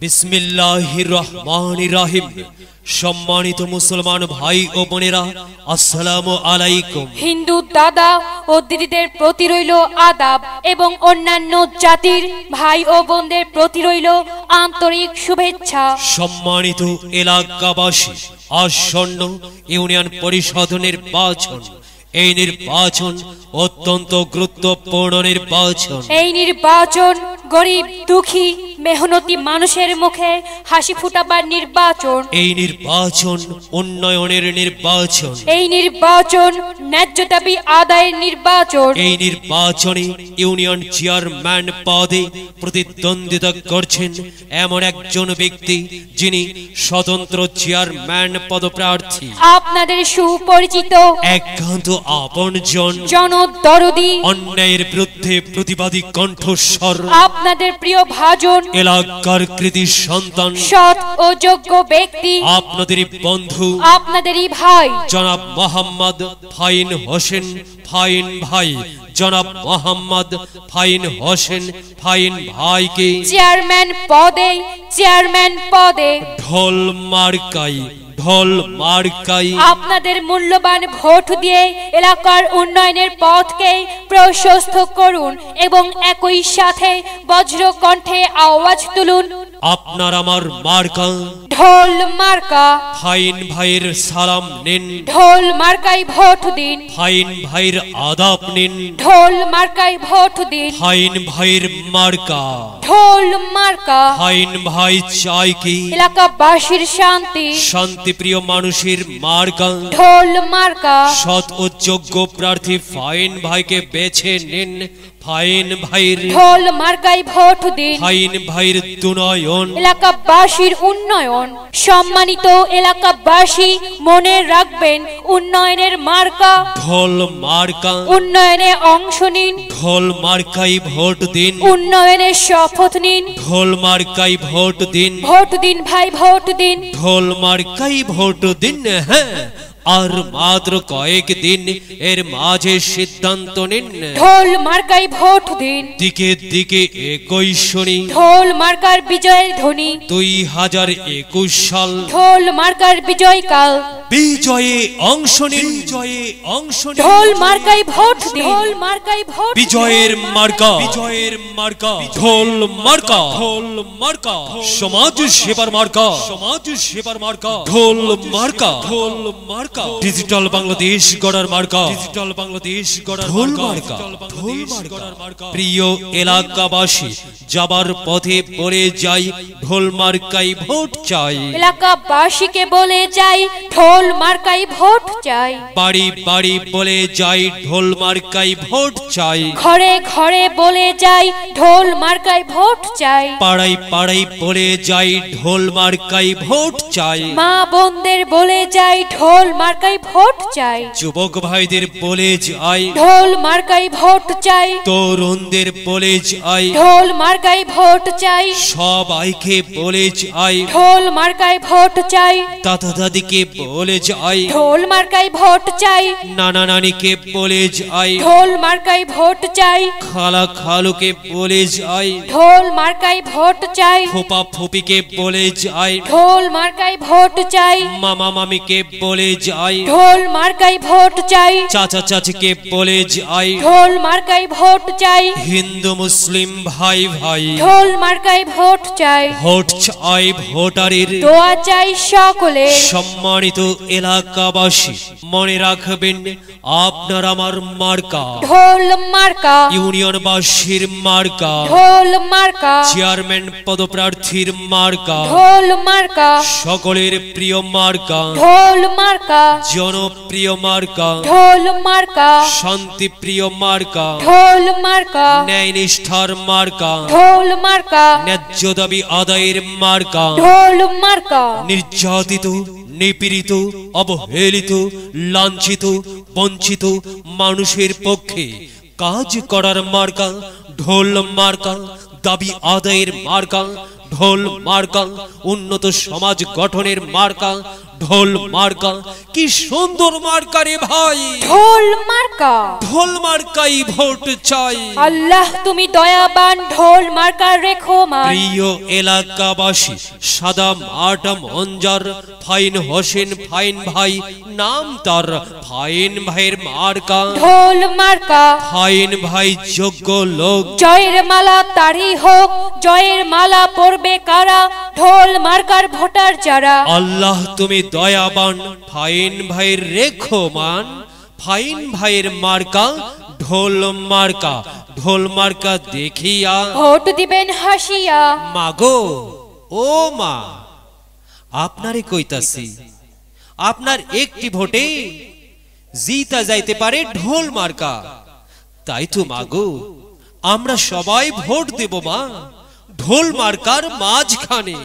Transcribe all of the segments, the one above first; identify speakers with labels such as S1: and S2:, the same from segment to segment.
S1: বিসমিল্লাহির রহমানির রহিম। সম্মানিত মুসলমান ভাই ও বোনেরা, আসসালামু আলাইকুম।
S2: হিন্দু দাদা ও দিদিদের প্রতি রইল আদাব এবং অন্যান্য জাতির ভাই ও বোনদের প্রতি রইল আন্তরিক শুভেচ্ছা।
S1: সম্মানিত এলাকাবাসী, আসন্ন ইউনিয়ন পরিষদ নির্বাচন, এই নির্বাচন অত্যন্ত গুরুত্বপূর্ণ নির্বাচন।
S2: এই নির্বাচন গরিব দুঃখী মেহনতি মানুষের মুখে হাসি ফুটাবার নির্বাচন।
S1: এই নির্বাচন উন্নয়নের নির্বাচন।
S2: এই নির্বাচন ন্যায্য দাবি আদায়ের নির্বাচন।
S1: এই নির্বাচনে ইউনিয়ন চেয়ারম্যান পদে প্রতিদ্বন্দ্বিতা করছেন এমন একজন ব্যক্তি যিনি স্বতন্ত্র চেয়ারম্যান পদপ্রার্থী।
S2: আপনাদের সুপরিচিত
S1: একান্ত আপনজন,
S2: জনদরদি,
S1: অন্যায়ের বিরুদ্ধে প্রতিবাদী কণ্ঠস্বর,
S2: আপনাদের প্রিয় ভাজন,
S1: এলাকার কৃতি সন্তান,
S2: সৎ ও যোগ্য ব্যক্তি,
S1: আপনাদেরই বন্ধু,
S2: আপনাদেরই ভাই
S1: জনাব মোহাম্মদ ফাইন হোসেন ফাইন ভাই। জনাব মোহাম্মদ ফাইন হোসেন ফাইন ভাইকে
S2: চেয়ারম্যান পদে
S1: ঢোল মার্কাই
S2: আপনাদের মূল্যবান ভোট দিয়ে এলাকার উন্নয়নের পথকে প্রশস্ত করুন এবং একই সাথে বজ্র কণ্ঠে আওয়াজ তুলুন,
S1: আপনার আমার মার্কা
S2: ঢোল মার্কা।
S1: ফাইন ভাইয়ের সালাম নিন,
S2: ঢোল মার্কায় ভোট দিন।
S1: ফাইন ভাইয়ের আদাব নিন,
S2: ঢোল মার্কায় ভোট দিন।
S1: ফাইন ভাইয়ের মার্কা
S2: ঢোল মার্কা।
S1: ফাইন ভাই চাই কি
S2: এলাকাবাসীর শান্তি,
S1: শান্তিপ্রিয় মানুষের মার্কা
S2: ঢোল মার্কা।
S1: সৎ ও যোগ্য প্রার্থী ফাইন ভাইকে বেছে নিন। ফাইন ভাইয়ের
S2: ঢোল মার্কায় ভোট দিন।
S1: ফাইন ভাইয়ের দুনয়ন,
S2: এলাকাবাসীর উন্নয়ন। সম্মানিত এলাকাবাসী, মনে রাখবেন উন্নয়নের মার্কা
S1: ঢোল মার্কা।
S2: উন্নয়নে অংশ নিন,
S1: ঢোল মার্কাই ভোট দিন,
S2: উন্নয়নে শপথ নিন।
S1: ঢোল মার্কাই ভোট দিন,
S2: ভোট দিন ভাই, ভোট দিন।
S1: ঢোল মার্কাই ভোট দিন। হ্যাঁ, আর মাত্র কয়েক দিন, এর মাঝে সিদ্ধান্ত নিন।
S2: ঢোল মার্কায় ভোট দিন।
S1: দিকে দিকে একই শুনি,
S2: ঢোল মার্কার বিজয়ের ধ্বনি।
S1: 2021 সাল
S2: ঢোল মার্কার বিজয়কাল।
S1: বিজয়ে অংশ নিন,
S2: ঢোল মার্কায় ভোট দিন। ঢোল মার্কায় ভোট।
S1: বিজয়ের মার্কা ঢোল মার্কা, সমাজ সেবার মার্কা ঢোল মার্কা, ডিজিটাল বাংলাদেশ গড়ার মার্কা ঢোল মার্কা। প্রিয় এলাকাবাসী, যাবার পথে বলে যাই ঢোল মার্কাই ভোট চাই।
S2: এলাকাবাসীকে বলে যাই ঢোল মার্কায় ভোট চাই।
S1: বাড়ি বাড়ি বলে যাই ঢোল মার্কাই ভোট চাই।
S2: ঘরে ঘরে বলে যাই ঢোল মার্কায় ভোট চাই।
S1: পাড়ায় পাড়ায় বলে যাই ঢোল মার্কাই ভোট চাই।
S2: মা বোনদের বলে যাই ঢোল মার্কায় ভোট চাই।
S1: যুবক ভাইদের বলে যাই
S2: ঢোল মার্কায় ভোট চাই।
S1: তরুণদের বলে যাই
S2: ঢোল মার্কায় ভোট চাই।
S1: সবাইকে বলে যাই
S2: ঢোল মার্কায় ভোট চাই।
S1: দাদা দাদিকে বলে যাই
S2: ঢোল মার্কায় ভোট চাই।
S1: নানা নানিকে বলে যাই
S2: ঢোল মার্কায় ভোট চাই।
S1: খালা খালুকে বলে যাই
S2: ঢোল মার্কায় ভোট চাই।
S1: ফুপা ফুপিকে বলে যাই
S2: ঢোল মার্কায় ভোট চাই।
S1: মামা মামিকে বলে যাই
S2: ঢোল মার্কায় ভোট চাই।
S1: চাচা চাচিকে বলে যাই
S2: ঢোল মার্কায় ভোট চাই।
S1: হিন্দু মুসলিম ভাই ভাই
S2: ঢোল মার্কায় ভোট চাই।
S1: ভোট চাই ভোটারের,
S2: দোয়া চাই সকলে।
S1: সম্মানিত এলাকাবাসী, মনে রাখবেন আপনার আমার মার্কা
S2: ঢোল মার্কা,
S1: ইউনিয়নবাসীর মার্কা,
S2: ঢোল মার্কা,
S1: চেয়ারম্যান পদপ্রার্থীর মার্কা,
S2: ঢোল মার্কা,
S1: সকলের প্রিয় মার্কা,
S2: ঢোল মার্কা,
S1: জনপ্রিয় মার্কা,
S2: ঢোল মার্কা,
S1: শান্তিপ্রিয় মার্কা,
S2: ঢোল মার্কা,
S1: ন্যায় নিষ্ঠার মার্কা,
S2: ঢোল মার্কা,
S1: ন্যায্য দাবি আদায়ের মার্কা,
S2: ঢোল মার্কা,
S1: নির্যাতিত নিপীড়িত অবহেলিত লাঞ্ছিত বঞ্চিত মানুষের পক্ষে কাজ করার মার্কা ঢোল মার্কা, দাবি আদায়ের মার্কা ঢোল মার্কা, উন্নত সমাজ গঠনের মার্কা ঢোল মার্কা। কি সুন্দর মার্কা রে ভাই,
S2: ঢোল মার্কা।
S1: ঢোল মার্কাই ভোট চাই।
S2: আল্লাহ তুমি দয়াবান, ঢোল মার্কা রেখো মান।
S1: প্রিয় এলাকাবাসী, সাদা মাঠ মঞ্জার ফাইন হোসেন ফাইন ভাই নাম তার। ফাইন ভাইয়ের মার্কা
S2: ঢোল মার্কা।
S1: ফাইন ভাই যোগ্য লোক,
S2: জয়ের মালা তারই হোক, জয়ের মালা পরবে কারা, ঢোল মার্কার ভোটার যারা।
S1: আল্লাহ তুমি দয়াবান, ফাইন ভাইয়ের রেখো মান। ফাইন ভাইয়ের মার্কা ঢোল মার্কা। ঢোল মার্কা দেখিয়া
S2: ভোট দিবেন হাসিয়া।
S1: মাগো ও মা, আপনারে কইতাছি, আপনার একটি ভোটে জিতা যাইতে পারে ঢোল মার্কা। তাই তো মাগো, আমরা সবাই ভোট দেব মা ঢোল মার্কার মাঝখানে।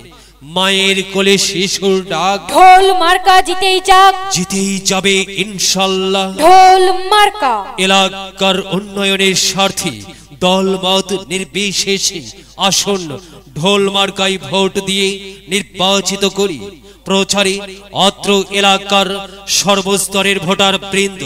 S1: মায়ের কোলে শিশুর ডাক,
S2: ঢোল মার্কা জিতেই যাক,
S1: জিতেই যাবে ইনশাল্লাহ।
S2: ঢোল মার্কা।
S1: এলাকার উন্নয়নের স্বার্থে দলমত নির্বিশেষে আসুন ঢোল মার্কায় ভোট দিয়ে নির্বাচিত করি। প্রচারে অত্র এলাকার সর্বস্তরের ভোটার বৃন্দ।